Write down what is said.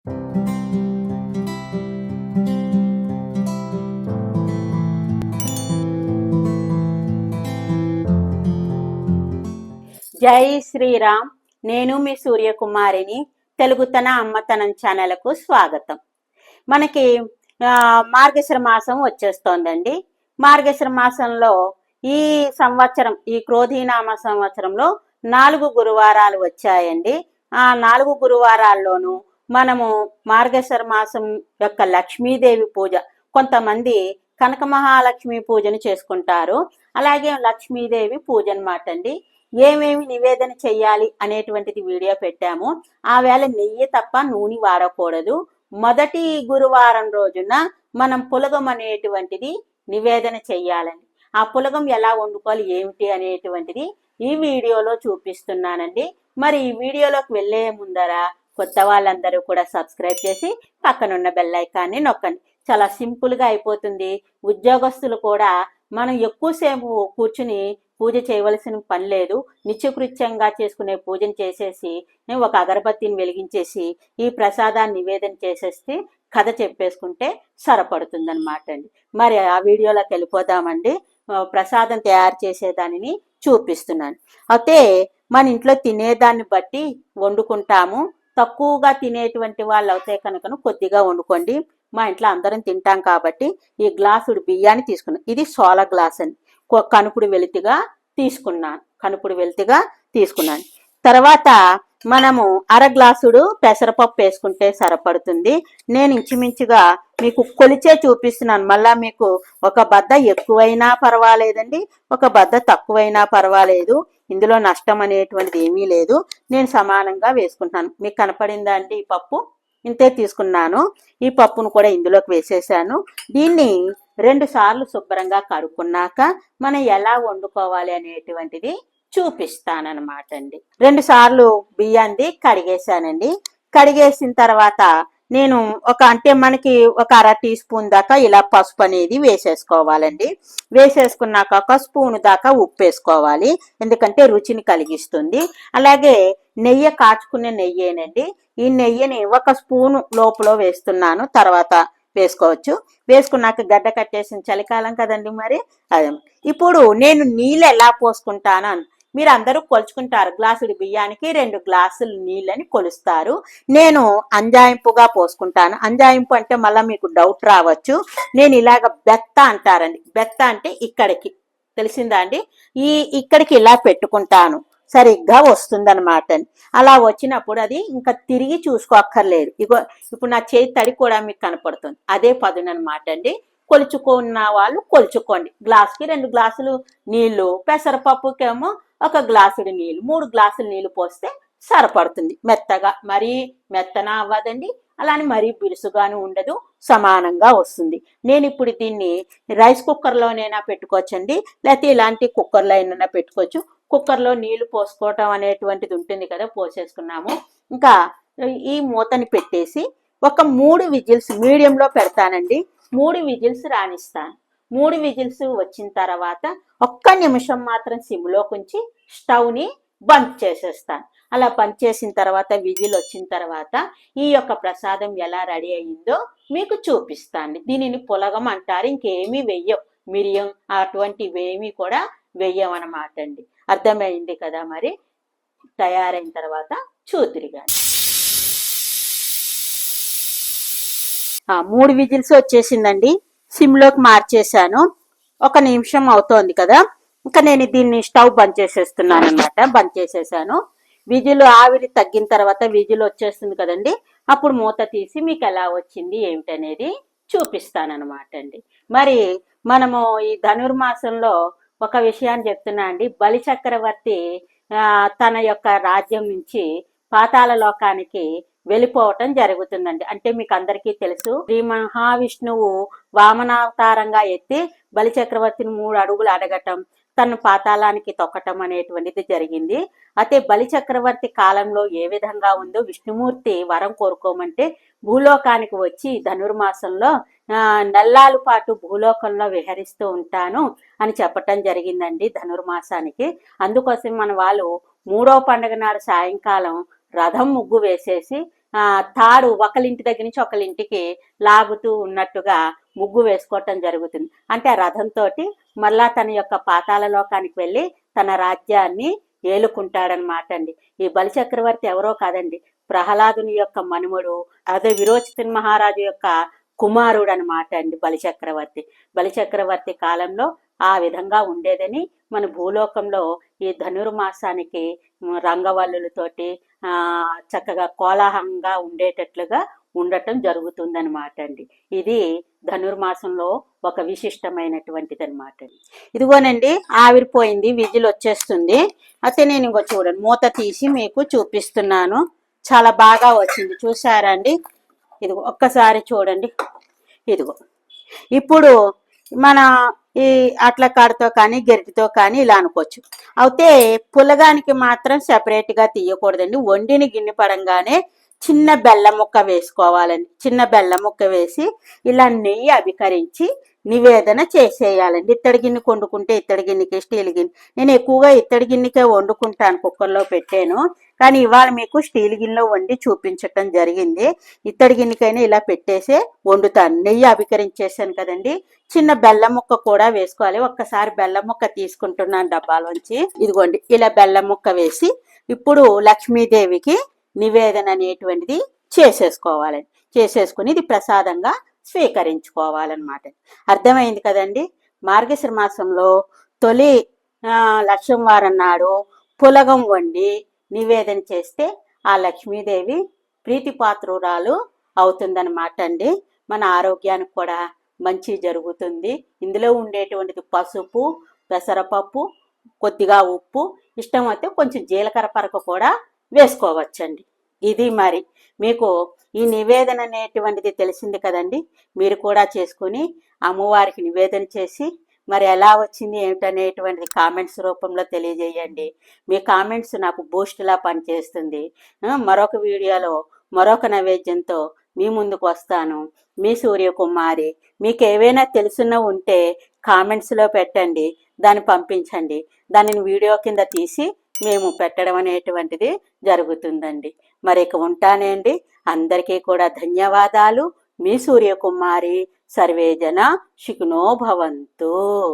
జై శ్రీరామ్. నేను మీ సూర్యకుమారిని. తెలుగుతన అమ్మతనం ఛానల్కు స్వాగతం. మనకి మార్గశిర మాసం వచ్చేస్తోందండి. మార్గశిర మాసంలో ఈ సంవత్సరం, ఈ క్రోధీనామ సంవత్సరంలో 4 గురువారాలు వచ్చాయండి. ఆ 4 గురువారాల్లోనూ మనము మార్గశిర మాసం యొక్క లక్ష్మీదేవి పూజ, కొంతమంది కనక మహాలక్ష్మి పూజను చేసుకుంటారు. అలాగే లక్ష్మీదేవి పూజ అనమాట అండి. ఏమేమి నివేదన చెయ్యాలి అనేటువంటిది వీడియో పెట్టాము. ఆ వేళ నెయ్యి తప్ప నూనె వాడకూడదు. మొదటి గురువారం రోజున మనం పులగం అనేటువంటిది నివేదన చెయ్యాలండి. ఆ పులగం ఎలా వండుకోవాలి ఏమిటి అనేటువంటిది ఈ వీడియోలో చూపిస్తున్నానండి. మరి ఈ వీడియోలోకి వెళ్ళే ముందర కొత్త వాళ్ళందరూ కూడా సబ్స్క్రైబ్ చేసి పక్కనున్న బెల్ ఐకాన్ని నొక్కండి. చాలా సింపుల్గా అయిపోతుంది. ఉద్యోగస్తులు కూడా మనం ఎక్కువసేపు కూర్చుని పూజ చేయవలసిన పని లేదు. నిత్యకృత్యంగా చేసుకునే పూజను చేసేసి ఒక అగరబత్తిని వెలిగించేసి ఈ ప్రసాదాన్ని నివేదన చేసేస్తే కథ చెప్పేసుకుంటే సరిపడుతుందన్నమాట అండి. మరి ఆ వీడియోలోకి వెళ్ళిపోదామండి. ప్రసాదం తయారు చేసేదానిని చూపిస్తున్నాను. అయితే మన ఇంట్లో తినేదాన్ని బట్టి వండుకుంటాము. తక్కువగా తినేటువంటి వాళ్ళు అయితే కనుక కొద్దిగా వండుకోండి. మా ఇంట్లో అందరం తింటాం కాబట్టి ఈ గ్లాసుడు బియ్యాన్ని తీసుకున్నాను. ఇది సోల గ్లాస్ అని కనుపుడు వెలితిగా తీసుకున్నాను. తర్వాత మనము అర గ్లాసుడు పెసరపప్పు వేసుకుంటే సరిపడుతుంది. నేను ఇంచుమించుగా మీకు కొలిచే చూపిస్తున్నాను. మళ్ళా మీకు ఒక బద్ద ఎక్కువైనా పర్వాలేదండి, ఒక బద్ద తక్కువైనా పర్వాలేదు. ఇందులో నష్టం అనేటువంటిది ఏమీ లేదు. నేను సమానంగా వేసుకుంటున్నాను. మీకు కనపడిందా అండి? ఈ పప్పు ఇంతే తీసుకున్నాను. ఈ పప్పును కూడా ఇందులోకి వేసేసాను. దీన్ని 2 సార్లు శుభ్రంగా కడుక్కున్నాక మనం ఎలా వండుకోవాలి అనేటువంటిది చూపిస్తానన్నమాట అండి. 2 సార్లు బియ్యాన్ని కడిగేసానండి. కడిగేసిన తర్వాత నేను మనకి ఒక అర టీ స్పూన్ దాకా ఇలా పసుపు అనేది వేసేసుకోవాలండి. వేసేసుకున్నాక ఒక స్పూన్ దాకా ఉప్పు వేసుకోవాలి, ఎందుకంటే రుచిని కలిగిస్తుంది. అలాగే నెయ్యి, కాచుకునే నెయ్యేనండి. ఈ నెయ్యిని 1 స్పూను లోపల వేస్తున్నాను, తర్వాత వేసుకోవచ్చు. వేసుకున్నాక గడ్డ కట్టేసిన చలికాలం కదండి మరి అదే. ఇప్పుడు నేను నీళ్ళు ఎలా పోసుకుంటాను మీరు అందరూ కొలుచుకుంటారు. గ్లాసుడి బియ్యానికి 2 గ్లాసులు నీళ్ళని కొలుస్తారు. నేను అంజాయింపుగా పోసుకుంటాను. అంజాయింపు అంటే మళ్ళీ మీకు డౌట్ రావచ్చు. నేను ఇలాగ బెత్త అంటారండి. బెత్త అంటే ఇక్కడికి, తెలిసిందా అండి? ఇక్కడికి ఇలా పెట్టుకుంటాను, సరిగ్గా వస్తుందన్నమాట. అలా వచ్చినప్పుడు అది ఇంకా తిరిగి చూసుకోక్కర్లేదు. ఇప్పుడు నా చేతి తడి కూడా మీకు కనపడుతుంది. అదే పదునమాట అండి. కొలుచుకున్న వాళ్ళు కొలుచుకోండి. గ్లాసుకి 2 గ్లాసులు నీళ్లు, పెసరపప్పుకేమో 1 గ్లాసుడు నీళ్లు, 3 గ్లాసులు నీళ్లు పోస్తే సరిపడుతుంది. మెత్తగా మరీ మెత్తన అవ్వదండి, అలానే మరీ బిరుసుగాను ఉండదు, సమానంగా వస్తుంది. నేను ఇప్పుడు దీన్ని రైస్ కుక్కర్లోనైనా పెట్టుకోవచ్చండి, లేకపోతే ఇలాంటి కుక్కర్లో అయినా పెట్టుకోవచ్చు. కుక్కర్లో నీళ్లు పోసుకోవటం అనేటువంటిది ఉంటుంది కదా, పోసేసుకున్నాము. ఇంకా ఈ మూతని పెట్టేసి ఒక 3 విజిల్స్ మీడియంలో పెడతానండి. 3 విజిల్స్ రాణిస్తాను. 3 విజిల్స్ వచ్చిన తర్వాత 1 నిమిషం మాత్రం సిమ్లో ఉంచి స్టవ్ని బంద్ చేసేస్తాను. అలా బంద్ చేసిన తర్వాత విజిల్ వచ్చిన తర్వాత ఈ యొక్క ప్రసాదం ఎలా రెడీ అయ్యిందో మీకు చూపిస్తాను. దీనిని పులగం అంటారు. ఇంకేమీ వెయ్యం, మిరియం అటువంటివి ఏమీ కూడా వెయ్యమన్నమాట అండి. అర్థమైంది కదా? మరి తయారైన తర్వాత చూతిరిగా 3 విజిల్స్ వచ్చేసిందండి. సిమ్లోకి మార్చేసాను. 1 నిమిషం అవుతోంది కదా, ఇంకా నేను దీన్ని స్టవ్ బంద్ చేసేస్తున్నాను అనమాట. బంద్ చేసేసాను. విజిల్ ఆవిరి తగ్గిన తర్వాత విజిల్ వచ్చేస్తుంది కదండి, అప్పుడు మూత తీసి మీకు ఎలా వచ్చింది ఏమిటనేది చూపిస్తానన్నమాట అండి. మరి మనము ఈ ధనుర్మాసంలో ఒక విషయాన్ని చెప్తున్నా అండి. బలి చక్రవర్తి తన యొక్క రాజ్యం నుంచి పాతాళ లోకానికి వెళ్ళిపోవటం జరుగుతుందండి. అంటే మీకు అందరికీ తెలుసు, శ్రీ మహావిష్ణువు వామనావతారంగా ఎత్తి బలి చక్రవర్తిని 3 అడుగులు అడగటం, తను పాతాళానికి తొక్కటం అనేటువంటిది జరిగింది. అయితే బలి చక్రవర్తి కాలంలో ఏ విధంగా ఉందో విష్ణుమూర్తి వరం కోరుకోమంటే భూలోకానికి వచ్చి ధనుర్మాసంలో నెల్లాల పాటు భూలోకంలో విహరిస్తూ ఉంటాను అని చెప్పటం జరిగిందండి ధనుర్మాసానికి. అందుకోసం మన వాళ్ళు 3వ పండుగ నాడు సాయంకాలం రథం ముగ్గు వేసేసి తాడు ఒకరింటి దగ్గర నుంచి ఒకరింటికి లాగుతూ ఉన్నట్టుగా ముగ్గు వేసుకోవటం జరుగుతుంది. అంటే ఆ రథంతో మళ్ళా తన యొక్క పాతాళ లోకానికి వెళ్ళి తన రాజ్యాన్ని ఏలుకుంటాడనమాట అండి. ఈ బలిచక్రవర్తి ఎవరో కాదండి, ప్రహ్లాదుని యొక్క మనుమడు, అదే విరోచిత మహారాజు యొక్క కుమారుడు అనమాట అండి బలిచక్రవర్తి. బలిచక్రవర్తి కాలంలో ఆ విధంగా ఉండేదని మన భూలోకంలో ఈ ధనుర్మాసానికి రంగవల్లులతోటి చక్కగా కోలాహలంగా ఉండేటట్లుగా ఉండటం జరుగుతుందనమాట అండి. ఇది ధనుర్మాసంలో ఒక విశిష్టమైనటువంటిది అనమాట. ఇదిగోనండి ఆవిరిపోయింది, విజిల్ వచ్చేస్తుంది. అయితే నేను ఇంకో చూడండి మూత తీసి మీకు చూపిస్తున్నాను. చాలా బాగా వచ్చింది, చూసారా అండి? ఇదిగో ఒక్కసారి చూడండి. ఇదిగో ఇప్పుడు మన ఈ అట్ల కాడతో కానీ గెరిటితో కానీ ఇలా అనుకోవచ్చు. అయితే పులగానికి మాత్రం సెపరేట్గా తీయకూడదండి. వండిని గిన్నె పడంగానే చిన్న బెల్లం ముక్క వేసుకోవాలండి. చిన్న బెల్లం ముక్క వేసి ఇలా నెయ్యి అభికరించి నివేదన చేసేయాలండి. ఇత్తడి గిన్నె వండుకుంటే ఇత్తడి గిన్నెకి, స్టీల్ గిన్నె, నేను ఎక్కువగా ఇత్తడి గిన్నెకే వండుకుంటాను, కుక్కర్లో పెట్టాను. కానీ ఇవాళ మీకు స్టీల్ గిన్నెలో వండి చూపించటం జరిగింది. ఇత్తడి గిన్నెకైనా ఇలా పెట్టేసే వండుతాను. నెయ్యి అభికరించేసాను కదండి. చిన్న బెల్లం ముక్క కూడా వేసుకోవాలి. ఒక్కసారి బెల్లం ముక్క తీసుకుంటున్నాను డబ్బాలోంచి. ఇదిగోండి ఇలా బెల్లం ముక్క వేసి ఇప్పుడు లక్ష్మీదేవికి నివేదన అనేటువంటిది చేసేసుకోవాలండి. చేసేసుకుని ఇది ప్రసాదంగా స్వీకరించుకోవాలన్నమాట. అర్థమైంది కదండి? మార్గశిర మాసంలో తొలి లక్ష్యం వారం నాడు పులగం వండి నివేదన చేస్తే ఆ లక్ష్మీదేవి ప్రీతిపాత్రురాలు అవుతుందన్నమాట అండి. మన ఆరోగ్యానికి కూడా మంచి జరుగుతుంది. ఇందులో ఉండేటువంటిది పసుపు, పెసరపప్పు, కొద్దిగా ఉప్పు, ఇష్టమైతే కొంచెం జీలకర్ర పరక కూడా వేసుకోవచ్చండి. ఇది మరి మీకు ఈ నివేదన అనేటువంటిది తెలిసింది కదండి. మీరు కూడా చేసుకుని అమ్మవారికి నివేదన చేసి మరి ఎలా వచ్చింది ఏమిటనేటువంటిది కామెంట్స్ రూపంలో తెలియజేయండి. మీ కామెంట్స్ నాకు బూస్ట్లా పనిచేస్తుంది. మరొక వీడియోలో మరొక నైవేద్యంతో మీ ముందుకు వస్తాను. మీ సూర్యకుమారి. మీకు ఏవైనా తెలుసున్న ఉంటే కామెంట్స్లో పెట్టండి, దాన్ని పంపించండి. దానిని వీడియో కింద తీసి మేము పెట్టడం అనేటువంటిది జరుగుతుందండి. మరి ఇక ఉంటానండి. అందరికీ కూడా ధన్యవాదాలు. మీ సూర్యకుమారి. సర్వేజన సుఖినో భవంతు.